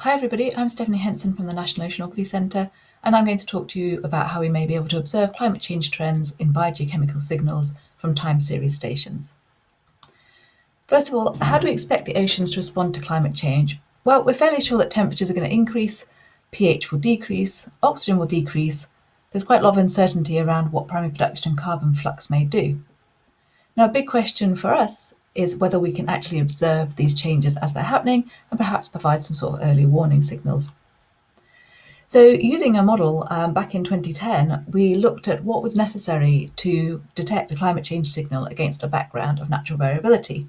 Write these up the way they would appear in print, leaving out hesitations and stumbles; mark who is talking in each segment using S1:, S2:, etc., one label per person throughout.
S1: Hi everybody, I'm Stephanie Henson from the National Oceanography Centre, and I'm going to talk to you about how we may be able to observe climate change trends in biogeochemical signals from time series stations. First of all, how do we expect the oceans to respond to climate change? Well, we're fairly sure that temperatures are going to increase, pH will decrease, oxygen will decrease. There's quite a lot of uncertainty around what primary production and carbon flux may do. Now, a big question for us is whether we can actually observe these changes as they're happening and perhaps provide some sort of early warning signals. So using a model back in 2010, we looked at what was necessary to detect a climate change signal against a background of natural variability.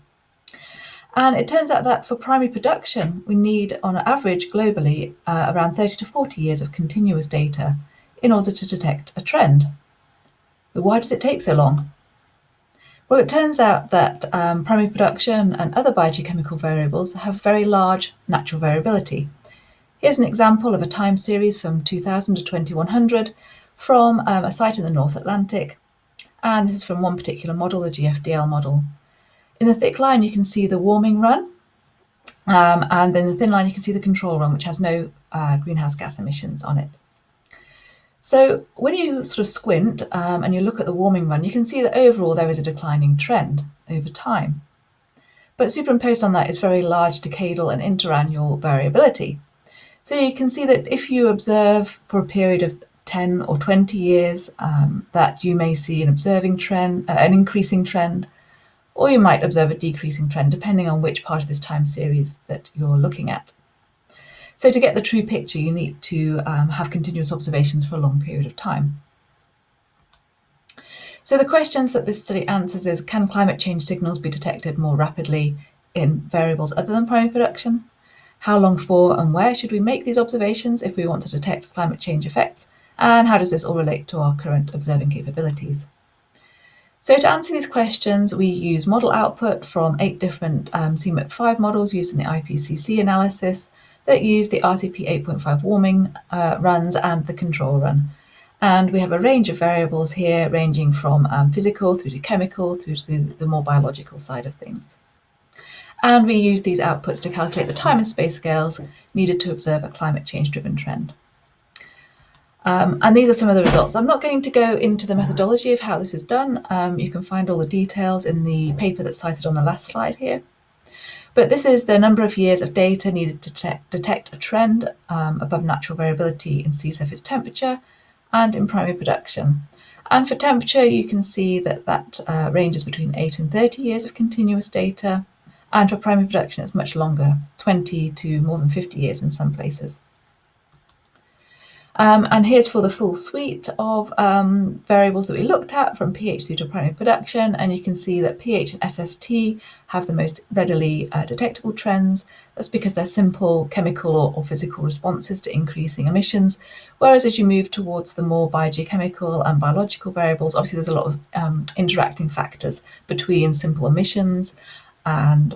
S1: And it turns out that for primary production, we need, on average globally, around 30 to 40 years of continuous data in order to detect a trend. But why does it take so long? Well, it turns out that primary production and other biogeochemical variables have very large natural variability. Here's an example of a time series from 2000 to 2100 from a site in the North Atlantic, and this is from one particular model, the GFDL model. In the thick line you can see the warming run, and in the thin line you can see the control run, which has no greenhouse gas emissions on it. So when you sort of squint and you look at the warming run, you can see that overall there is a declining trend over time. But superimposed on that is very large decadal and interannual variability. So you can see that if you observe for a period of 10 or 20 years, that you may see an increasing trend, or you might observe a decreasing trend, depending on which part of this time series that you're looking at. So to get the true picture, you need to have continuous observations for a long period of time. So the questions that this study answers is, can climate change signals be detected more rapidly in variables other than primary production? How long for and where should we make these observations if we want to detect climate change effects? And how does this all relate to our current observing capabilities? So to answer these questions, we use model output from 8 different CMIP5 models used in the IPCC analysis that use the RCP 8.5 warming runs and the control run. And we have a range of variables here, ranging from physical through to chemical through to the more biological side of things. And we use these outputs to calculate the time and space scales needed to observe a climate change-driven trend. And these are some of the results. I'm not going to go into the methodology of how this is done. You can find all the details in the paper that's cited on the last slide here. But this is the number of years of data needed to detect a trend above natural variability in sea surface temperature and in primary production. And for temperature, you can see that that ranges between 8 and 30 years of continuous data. And for primary production, it's much longer, 20 to more than 50 years in some places. And here's for the full suite of variables that we looked at from pH through to primary production, and you can see that pH and SST have the most readily detectable trends. That's because they're simple chemical or physical responses to increasing emissions, whereas as you move towards the more biogeochemical and biological variables, obviously there's a lot of interacting factors between simple emissions and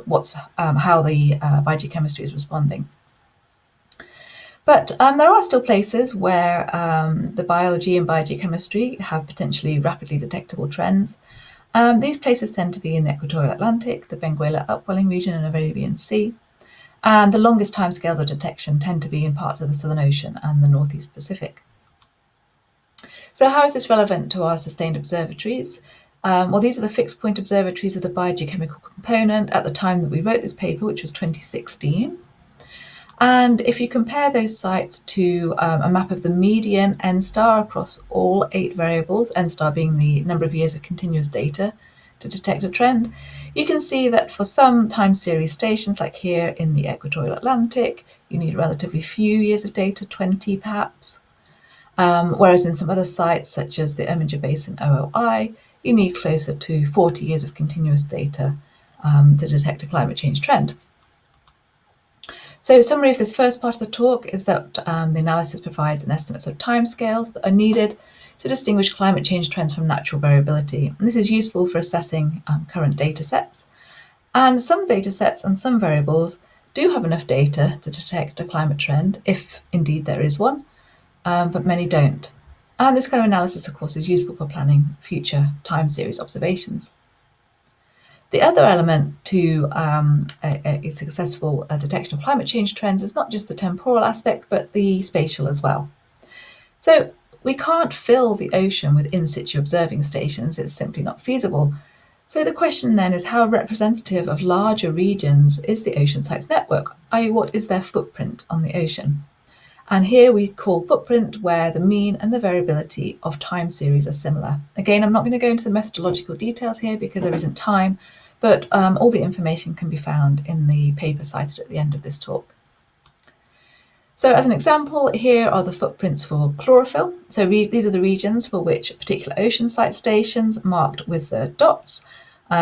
S1: how the biogeochemistry is responding. But there are still places where the biology and biogeochemistry have potentially rapidly detectable trends. These places tend to be in the equatorial Atlantic, the Benguela upwelling region and Arabian Sea. And the longest timescales of detection tend to be in parts of the Southern Ocean and the Northeast Pacific. So how is this relevant to our sustained observatories? Well, these are the fixed point observatories with the biogeochemical component at the time that we wrote this paper, which was 2016. And if you compare those sites to a map of the median n star across all 8 variables, n star being the number of years of continuous data to detect a trend, you can see that for some time series stations, like here in the equatorial Atlantic, you need relatively few years of data, 20 perhaps, whereas in some other sites, such as the Erminger Basin OOI, you need closer to 40 years of continuous data to detect a climate change trend. So a summary of this first part of the talk is that the analysis provides an estimate of timescales that are needed to distinguish climate change trends from natural variability. And this is useful for assessing current data sets. And some data sets and some variables do have enough data to detect a climate trend, if indeed there is one, but many don't. And this kind of analysis, of course, is useful for planning future time series observations. The other element to a successful detection of climate change trends is not just the temporal aspect, but the spatial as well. So we can't fill the ocean with in situ observing stations, it's simply not feasible. So the question then is, how representative of larger regions is the OceanSITES network, i.e. what is their footprint on the ocean? And here we call footprint where the mean and the variability of time series are similar. Again, I'm not going to go into the methodological details here because there isn't time, but all the information can be found in the paper cited at the end of this talk. So as an example, here are the footprints for chlorophyll. So these are the regions for which particular OceanSITES stations marked with the dots.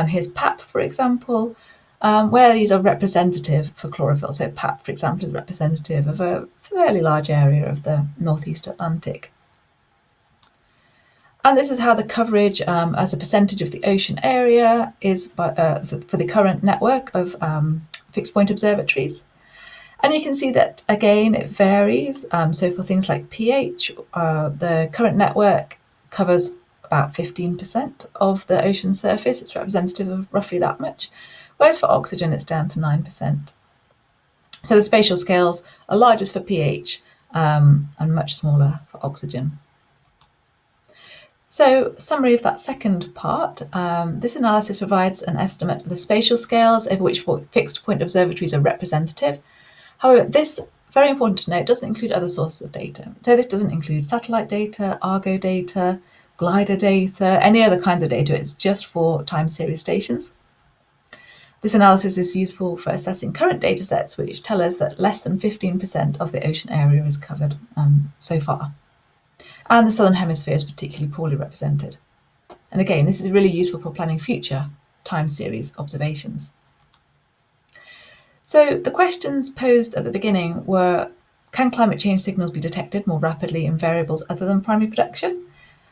S1: Here's PAP, for example, where these are representative for chlorophyll. So PAP, for example, is representative of a fairly large area of the Northeast Atlantic. And this is how the coverage as a percentage of the ocean area is for the current network of fixed point observatories. And you can see that, again, it varies. So for things like pH, the current network covers about 15% of the ocean surface. It's representative of roughly that much. Whereas for oxygen, it's down to 9%. So the spatial scales are largest for pH and much smaller for oxygen. So, summary of that second part, this analysis provides an estimate of the spatial scales over which fixed point observatories are representative. However, this, very important to note, doesn't include other sources of data. So this doesn't include satellite data, Argo data, glider data, any other kinds of data. It's just for time series stations. This analysis is useful for assessing current data sets, which tell us that less than 15% of the ocean area is covered so far. And the southern hemisphere is particularly poorly represented. And again, this is really useful for planning future time series observations. So the questions posed at the beginning were, can climate change signals be detected more rapidly in variables other than primary production?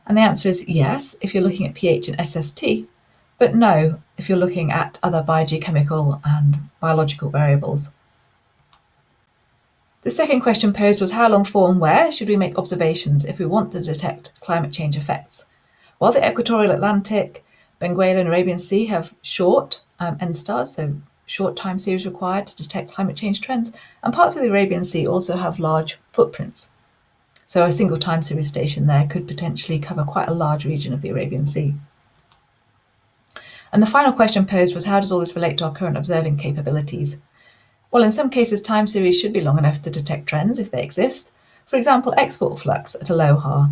S1: And the answer is yes, if you're looking at pH and SST, but no, if you're looking at other biogeochemical and biological variables. The second question posed was, how long for and where should we make observations if we want to detect climate change effects? Well, the equatorial Atlantic, Benguela and Arabian Sea have short N-stars, so short time series required to detect climate change trends, and parts of the Arabian Sea also have large footprints. So a single time series station there could potentially cover quite a large region of the Arabian Sea. And the final question posed was, how does all this relate to our current observing capabilities? Well, in some cases, time series should be long enough to detect trends if they exist. For example, export flux at Aloha,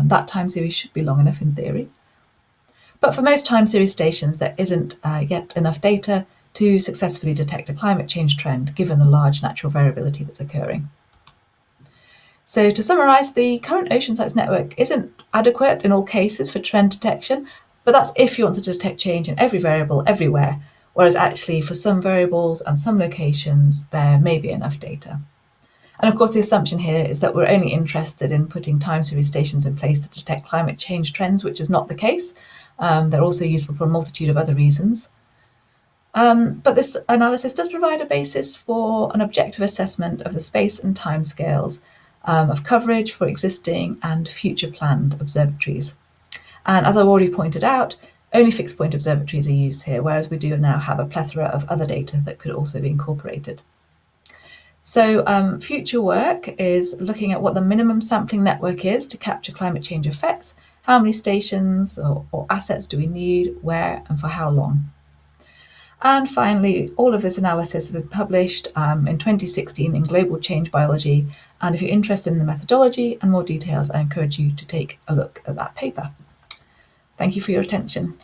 S1: that time series should be long enough in theory. But for most time series stations, there isn't yet enough data to successfully detect a climate change trend, given the large natural variability that's occurring. So to summarise, the current OceanSITES network isn't adequate in all cases for trend detection, but that's if you want to detect change in every variable everywhere, whereas actually for some variables and some locations, there may be enough data. And of course, the assumption here is that we're only interested in putting time series stations in place to detect climate change trends, which is not the case. They're also useful for a multitude of other reasons. But this analysis does provide a basis for an objective assessment of the space and time scales of coverage for existing and future planned observatories. And as I've already pointed out, only fixed point observatories are used here, whereas we do now have a plethora of other data that could also be incorporated. So future work is looking at what the minimum sampling network is to capture climate change effects, how many stations or assets do we need, where and for how long. And finally, all of this analysis has been published in 2016 in Global Change Biology. And if you're interested in the methodology and more details, I encourage you to take a look at that paper. Thank you for your attention.